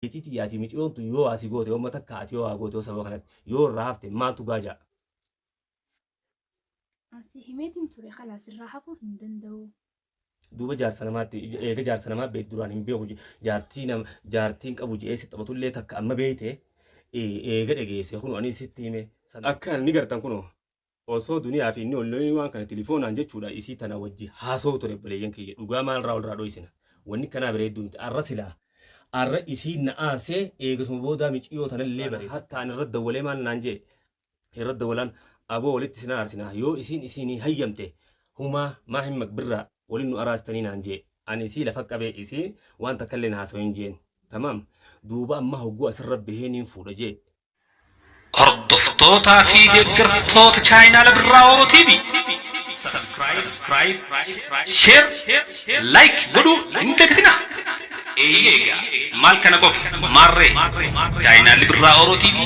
Titi yaati micoon tu yoo asii goote yoo mata kaati yoo haa goote yoo sababa kanatti yoo irraa hafte maaltu gaajaa? Asii himeetiin ture khalaas irraa hafuu hin danda'u. Duuba jaarsa namaatti eega jaarsa namaa beek duraan hin beeku jaartiin qabu je'ee si taphatullee takka amma beeyte eega dhageesse kun ani sitti hime akka ni gartan kun osoo duniyaa fi inni olloonni waan kana tilifoonaan jechuudha isii tana wajji haasa'u ture baleeyyan kiyya dhugaa maalirraa olirraa dho'isina wanni kanaa bareedduun arra silaa arra isii na'aasee eegasuma boodaa miciyoo tanallee bare hatta ani irra dawwalee maal naan jee irra dawwalaan aboo walitti sinaa arsinaa yoo isiin hayyamte humaa maa hin magbirraa ولين أراستني نانجي أنا سي لفك إسي وأنت كلنا هاسوين جين تمام دوبا ما هو جوا سر بهين فورجي هردفتوتا في دقرتوتا تشاينا لبراو تي في سبسكرايب شير لايك بدو عندكنا ايجا مالك انا قف ماري تشاينا لبراو تي في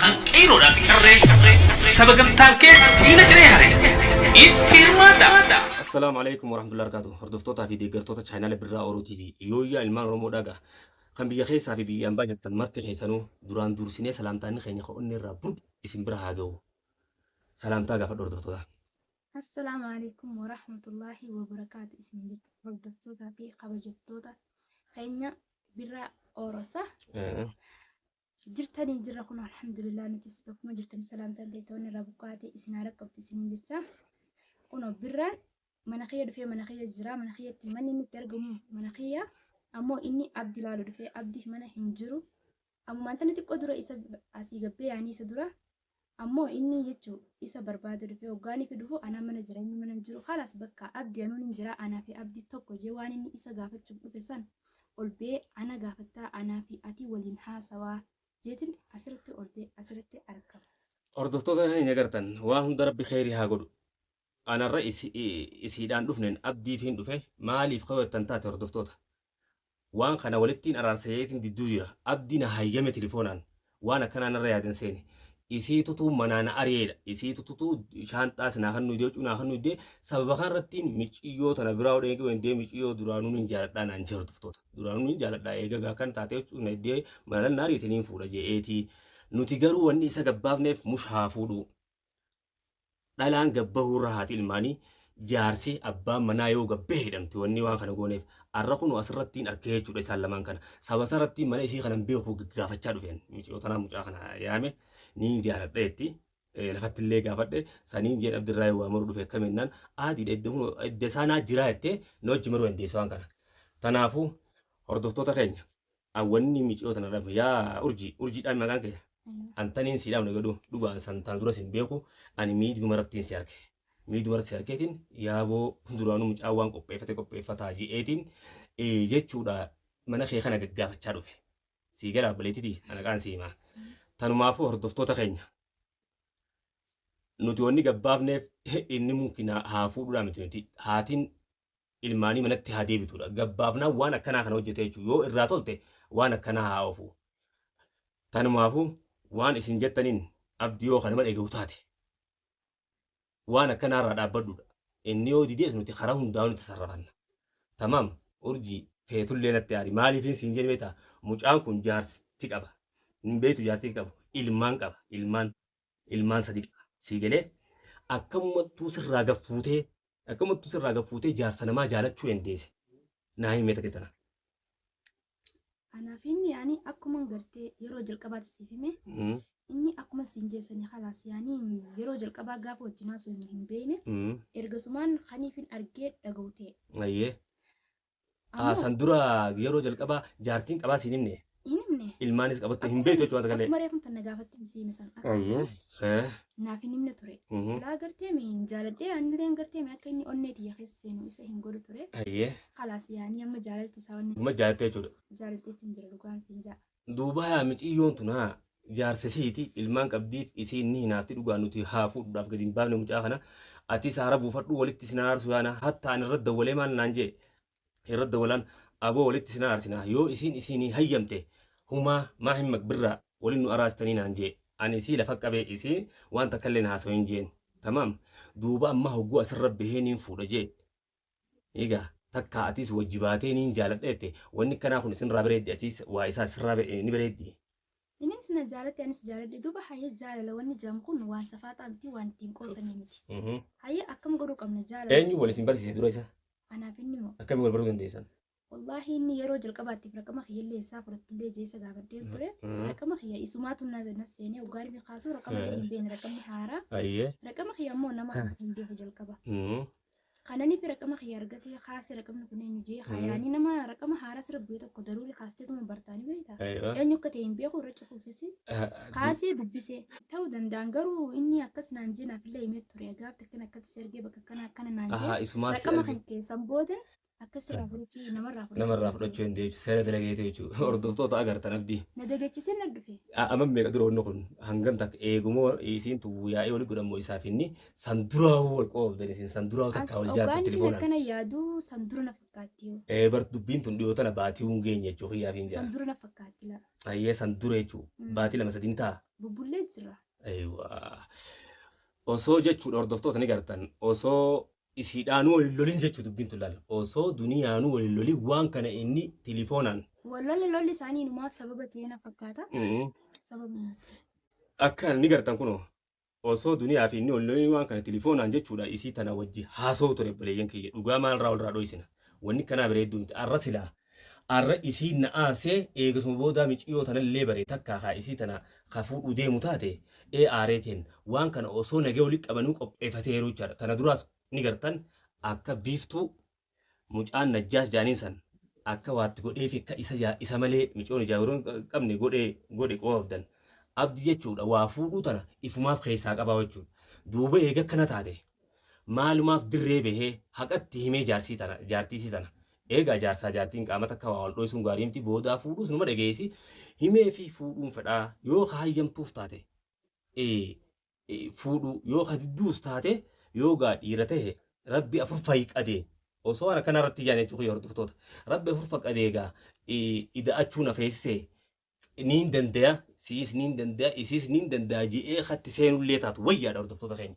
خنقيرو دا كري سبقم تاكي دينا جري هاري اتيرمادا. السلام عليكم ورحمة الله وبركاته. هردفتوتا في دقرتوتا تشاينا لبراو تي في يويا المان رومو داغا kan biyya keessaa fi biyya ambaa jirtan marti keessanuu duraan dursinee salaamtaan keenya ka'onni irraa bur isin bira haa ga'u. Salaamtaa gaafa hordoftoota. Assalaamu alaikum wa rahmatullahi wa barakaatu isin hordoftoota fi kabajamtoota keenya bira orosa. Jirtanii jirra kun alhamdulillah nutis bakkuma jirtanii salaamtaan ta'itoonni irraa buqqaate isin haala qabdi isin jecha kunoo birraan mana kiyya dhufee mana kiyya jira mana kiyyatti manni inni itti argamu mana kiyya. Ammoo inni abdi laalu dhufee abdi mana hin jiru. Ammaan tana xiqqoo dura isa asii gabbee yaanii isa dura. Ammoo inni jechuun isa barbaade dhufee hoggaanii fi dhufu anaa mana jireenyi mana hin jiru. Haalaas bakka abdi anuun hin jira anaa fi abdi tokko jee waan inni isa gaafachuuf dhufe san ol bee ana gaafattaa anaa fi ati waliin haasawaa jeetiin asirratti ol bee asirratti argama. Hordoftoota hin agartan waan hunda rabbi khayrii haa godhu. Anarra isiidhaan dhufneen abdii fi hin dhufe maaliif kawwattan taate hordoftoota. waan kana walittiin araarsayeetiin didduu jira abdiin hayyame telefoonaan waan akkanaan irra yaadan seeni isiitutu manaan ari'eedha isiitutu shaanxaas naa kan nuyi deecu naa kan nuyi dee sababa kanarrattiin miciyyoo tana biraa odheege wendee miciyyoo duraanuu hin jaaladhaa naan jee hordoftoota duraanuu hin jaaladhaa eegagaa kan taate jechuun eddee malan naa ariitiniin fuudha je'eetii nuti garuu wanni isa gabbaafneef mush haa fuudhu dhalaan gabbahuurra haati ilmaanii jaarsi abbaan manaa yoo gabbee jedhamti wanni waan kana gooneef arra kun asirrattiin arkee jechuudha isaan lamaan kana sabasarratti mana isii kanan beeku gaafachaa dhufeen miciyoo tanaa mucaa kana yaame ni jaaladha jetti lafatti illee gaafadhe saniin jeen abdirraa waa maru dhufe kamennaan aadiidha edda saanaa jiraa jettee noojji maruu dandeessa waan kana tanaafuu hordoftoota keenya awwanni miciyoo tana dhabe yaa urjiidhaan maqaan kee antaniin siidhaaf nagaduu dhugaan santaan dura sin beeku ani miidhumarattiin si arge. miidhumarratti argeetiin yaaboo duraanuu mucaa waan qopheeffataa ji'eetiin jechuudha mana kee kana gaggaafachaa dhufe sii galaa baleetiti anaqaan siimaa tanumaafuu hordoftoota keenya nuti wanni gabbaafneef inni mumkina haa fuudhuudhaa miti nuti haatiin ilmaanii manatti haa deebitudha gabbaafnaa waan akkanaa kana hojjete jechuudha yoo irraa tolte waan akkanaa haa oofu tanumaafuu waan isin jettaniin abdii yoo kana madheeguu taate وانا كان ارى ابدو اني ودي ديس نتي خراهم داون تصرفنا تمام ارجي فيتو لنا التياري مالي فين سنجل بيتا مجان كون جار تيكابا من بيتو جار تيكابا ilmaan sadi siigale akkuma tuusirraa gaffuutee jaarsa namaa jaalachuu endeese naa himee takkitana Anaaf inni yaani akkuma gartee yeroo jalqabaatti siif hime inni akkuma siin jeessanii khalaas yaani yeroo jalqabaa gaafa wajjinaa sun hin beekne ergasumaan kaniifin argee dhaga'u ta'e. Ayyee. San dura yeroo jalqabaa jaartiin qabaa siin himne. Ilmaanis qabatte hin beektu jechuudha galee. Akkuma reefum tanna gaafatti hin siime san akkasuma. Naaf hin himne ture. Silaa gartee miin jaaladhee anillee gartee mi akka inni onneeti yaa keessa seenu isa hin godhu ture. Ayyee. Khalaas yaani amma jaalalti isaa onni. Amma jaalattee jechuudha. Jaaladheetti hin jira dhugaan siin jaa. Duuba yaa miciyyoon tunaa jaarsisiiti ilmaan qabdiif isiin ni hinaafti dhugaan nuti haa fuudhuudhaaf gadi hin baafne mucaa kana ati saara buufadhu walitti isin aarsu yaana hatta ani irra dawwalee maal naan jee irra dawwalaan aboo walitti isin aarsina yoo isiin hayyamte humaa maa hin magbirraa waliin nu araastanii naan jee ani isii lafa qabee isii waan takka illee haasawaa hin jeen tamaam duuba amma hogguu asirra baheen hin fuudha jee egaa takka atis wajji baatee niin jaaladheette wanni kanaa kun isin irraa bareeddi atis waa isaa sirraa ni bareeddi. Inni sina jaalatti anis jaaladhe duuba hayya jaalala wanni jedhamu kun waan safaataa miti waan ittiin qoosanii miti. Hayya akkam godhuu qabna jaalala. Eenyu wal isin barsiise dura isa? Anaaf inni moo. Akkami wal baruu dandeessan? Wallahi inni yeroo jalqabaatiif raqama kiyyallee isaa fudhattillee jeessa gaafadhee ture. Raqama kiyya isumaatu na seenee ugaan fi kaasuu raqama kiyya hin beekne raqamni haaraa. Raqama kiyya ammoo nama hin beeku jalqaba. Kananii fi raqama kiyya argatee kaasee raqamni kun eenyu jee hayaanii nama raqama haaraa sirra bu'ee tokko daruuri kaasteetuma bartaanii beektaa. Eenyu akka ta'e hin beeku irra cufuufisi. Kaasee dubbisee ta'uu danda'an garuu inni akkas naan jee naafillee himee ture gaafte akkatti ergee bakka akkana naan jee raqama kan keessan booda akkasirraa fudhachuu namarraa fudhachuu hin deechu seera dalageete jechuudha hordoftoota agartan abdii. Na dagachisee na dhufe. Amma meeqa dura wanni kun hangam takka eegumoo isiin tuwuu yaa'ee wali godhamoo isaaf inni san duraa wal qoobdan isin san duraa takka wal jaartu telefoonaan. Akkana yaaduu san dura na fakkaatti yoo. Bar dubbiin tun dhiyoo tana baatii hungeenya jechuudha hiyyaa fi san dura na fakkaatti la. Ayyee san dura jechuudha baatii lama sadiin ta'a. Bubbullee jira. Osoo jechuudha hordoftoota ni gartan osoo isiidhaanuu waliin lolin jechuu dubbiin tun laala osoo duniyaanuu waliin lolin waan kana inni telefoonaan. Lolli isaanii inumaa sababa ta'ee na fakkaata. Sababa. Akka ni gartan kunoo osoo duniyaa fi inni waliin lolin waan kana telefoonaan jechuudha isii tana wajji haasa'u ture baleeyyan kiyya dhugaa maalirraa walirraa dho'isina wanni kanaa bareedduu miti arra silaa arra isii na'aasee eegasuma boodaa miciyoo tanallee bare takkaa haa isii tana haa fuudhuu deemu taate aareetiin waan kana osoo nagee walitti qabanuu qopheeffatee yeroo jechaadha tana duraas ni gartan akka biiftuu mucaan najjaas jaaniin san akka waatti godhee fi akka isa malee micoon ijaa yeroo qabne godhe qoobdan abdi jechuudha waa fuudhuu tana ifumaaf keessaa qabaa jechuudha duuba eega kana taate maalumaaf dirree bahee haqatti himee jaartiisii tana eegaa jaarsaa jaartiin qaama takka waa wal dho'isuun gaarii miti boodaa fuudhuus numa dhageessi himee fi fuudhuun fedhaa yoo hayyamtuuf taate fuudhuu yoo hadidduus taate yoo gaa dhiira ta'e rabbi afur fayqadee osoo ana kanarratti ijaan jechuudha hordoftoota rabbi afur fayqadee gaa ida'achuu na feessee niin danda'a siis niin danda'a isiis niin danda'a ji'ee hatti seenullee taatu wayyaadha hordoftoota keenya.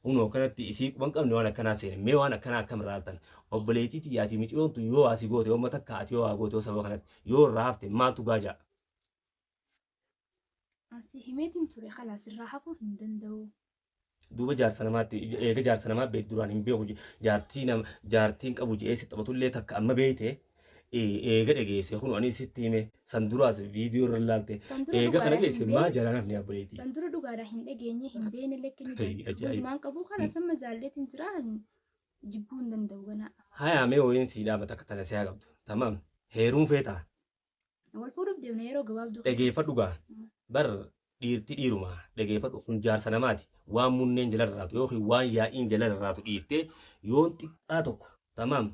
Unoo kanatti isii quban qabne waan akkanaa seene mee waan akkanaa akkam raatan obboleetiiti yaati miciyoontu yoo asii goote yoo mata kaati yoo goote yoo saba kanatti yoo irraa hafte maaltu gaajaa. Asii himeetiin ture khalaas irraa hafuu hin danda'u. Duuba jaarsa namaatti eega jaarsa namaa beek duraan hin beeku jaartiin qabu ji'ee si taphatullee takka amma beeyte eega dhageesse kun ani sitti hime san duraas viidiyoo irra laalte eega kana geesse maa jalaan hafne obboleetii. San dura dhugaadhaa hin dhageenye hin beene lekkini maan qabu kana sama jaalleetiin jira jibbuu hin danda'u ganaa. Hayaa mee wayiin siidhaa mata akka tana siyaa qabdu tamam heeruun feetaa. Wal fuudhuuf deemna yeroo gabaabduu. Dhageeffadhu gaa bar dhiirti dhiiruma dhageeffadhu kun jaarsa namaati waan munneen jala irraatu yookiin waan yaa'iin jala irraatu dhiiftee yoon xiqqaa tokko tamam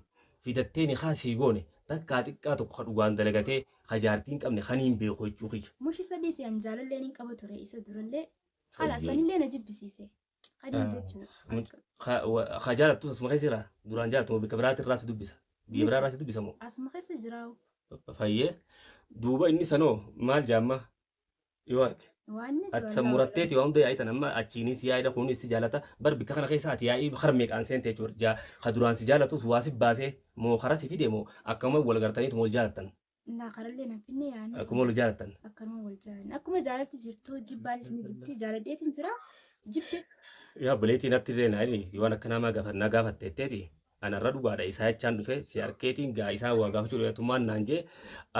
fidattee ni haasii goone takkaa xiqqaa tokko dhugaan dalagatee hajaartiin qabne haniin beeku jechuu kiyya. Mushi sadii si'an jaalallee ni qaba ture isa durallee haala sanillee na jibbisiise. Hadiin jechuudha. Hajaalattus asuma keessa jira duraan jaalatu bika biraati irraa si dubbisa biyya biraa irraa si dubbisa moo. Asuma keessa jiraa'u. Fayyee duuba inni sanoo maal jaamma yoo arge. Ati sammuratteeti waan hundee yaa'itan amma achiinis yaa'idha kunis si jaalata bar bika kana keessa ati yaa'ii harmee qaan seente jechuudha ka duraan si jaalatus waa si baasee moo karaa si fide moo akkuma wal gartaniitu wal jaalattan. Naa karallee na finne yaani. Akkuma wal jaalattan. Akkuma wal jaalattan akkuma jaalatti jirtu jibbaanis ni jirti jaaladheetiin jira jibbe. Yaa buleetiin natti deena waan akkanaa maa gaafatteetteeti. Anarra dhugaadha isaa jechaan dhufe si harkeetiin gaa isaa waa gaafachuu dhiyaatummaan naan jee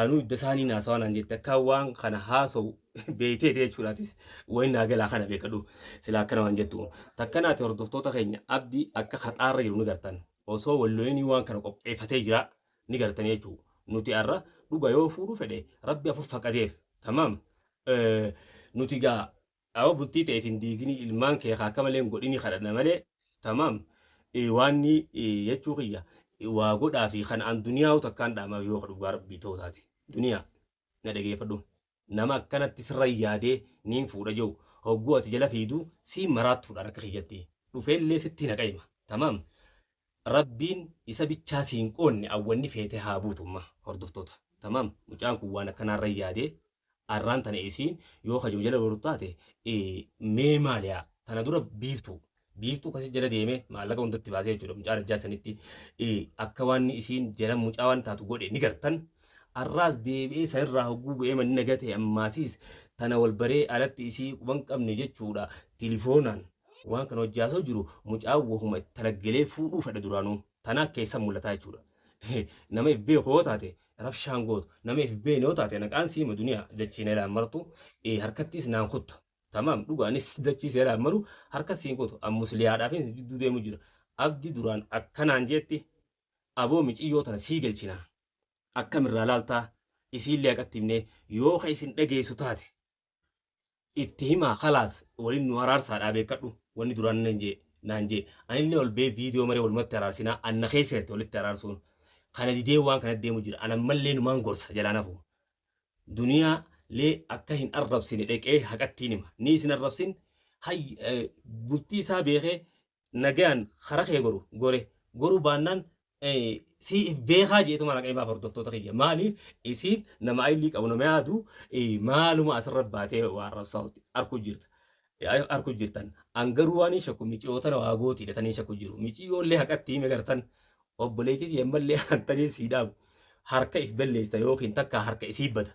anuu idda isaanii naasawaa naan jette akka waan kana haasa'u beeyteeti jechuudhaatis wayi naagalaa kana beekadhu sila akkana waan jettu takkanaati hordoftoota keenya abdii akka haxaarra jiru ni gartan osoo wallolanii waan kana qopheeffatee jira ni gartan jechuudha nuti arra dhuga yoo fuudhu fedhe rabbi afur faqateef tamam nuti gaa awa bultii ta'eef hin diigini ilmaan kee akka malee godhini kadhadha malee tamam. Waanni jechuu kiyya waa godhaa fi kan an duniyaa takkaan dhaama yoo dhugaa rabbii ta'uu taate duniyaa na dhageeffadhu nama akkanatti sirra yaadee niin fuudha jiru hogguu ati jala fiiduu si maraattuudhaan akka kiyyatti dhufeellee sitti naqayma tamam rabbiin isa bichaa siin qoonne awwanni feete haa buutumma hordoftoota tamam mucaan kun waan akkanaarra yaadee arraan tana isiin yoo kajum jala baru taate mee maaliyaa tana dura biiftu biiftuu kasi jala deemee maallaqa hundatti baasee jechuudha mucaa rajjaa sanitti akka waan isiin jala mucaa waan taatu godhe ni gartan. Arraas deebi'ee sanirraa hogguu bu'ee manni nagate ammaasiis tana wal baree alatti isii quban qabne jechuudha tilifoonaan waan kana hojjaasoo jiru mucaa wahuma talaggalee fuudhuu fedha duraanuu tanaa keessa mul'ataa jechuudha. Nama if beeku yoo taate rabshaan gootu nama if beekne yoo taate naqaan siima duniyaa dachiin elaan martu harkattis naan kuttu. Tamam dhugaanis dachiis elaan maru harka siin kutu ammus liyaadhaafin jidduu deemu jira. Abdi duraan akkanaan jeetti aboo miciyyoo tana sii galchina. Akkamirraa laaltaa isiillee haqattiifne yoo ka isin dhageessu taate itti himaa khalaas waliin nu araarsaadhaa beekadhu wanni duraan naan jee anillee ol bee viidiyoo maree walumatti araarsinaa anna keessatti walitti araarsuun kana didee waan kana deemu jira anammallee numaan gorsa jalaan hafu duniyaa lee akka hin arrabsine dhaqee haqattiin hima ni isin arrabsin hay bultii isaa beekee nagaan kara kee goru baannaan si beekaa jeetu mana qeemaa hordoftoota kiyya maaliif isiin nama ayilii qabu nama yaadu maaluma asirratti baatee waan rabsaa arku jirtan angaruu waan shakku micoota waa gooti hidhatanii shakku jiru miciyyoollee haqatti hime gartan obboleetii yemmallee hantanii sii dhaabu harka if balleessa yookiin takka harka isii bada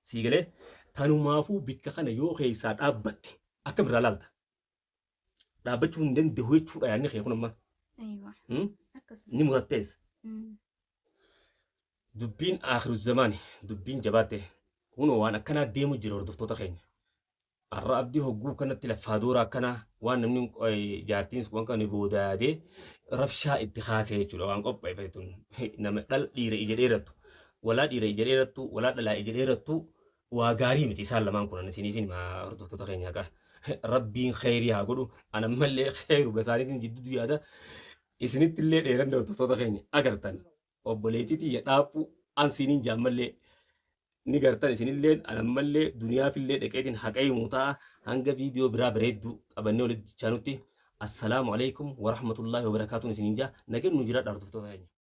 sii galee tanumaafuu bikka kana yoo keessaa dhaabbatte akkamitti laalta dhaabbachuu hin danda'u jechuudha yaadni kee kun amma ni muratteessa. Dubbiin akhiru zamaani dubbiin jabaatte kunoo waan akkanaa deemu jira hordoftoota keenya. Arra abdii hogguu kanatti laffaa doora akkana waan namni jaartiinis waan kana boodaadee rabshaa itti kaasee jechuudha waan qopheeffatuun nama dhiira ija dheerattu walaa dhiira ija dheerattu walaa dhalaa ija dheerattu waa gaarii miti isaan lamaan kun isiniifin hordoftoota keenya qaba. Rabbiin khayrii haa godhu anammallee khayru basaaniitiin jidduu yaada isinitti illee dheeran hordoftoota keenya agartan obboleetiitii yadhaaphuu ansiiniin jaammallee ni gartan isinillee anammallee duniyaafillee dhaqeetiin haqayyumuu ta'a hanga viidiyoo biraa bareedduu qabannee walitti jaanutti assalaamu alaikum warahmatullahi wabarakaatuun isiniin jaa nageen nu jiraadha hordoftoota keenya.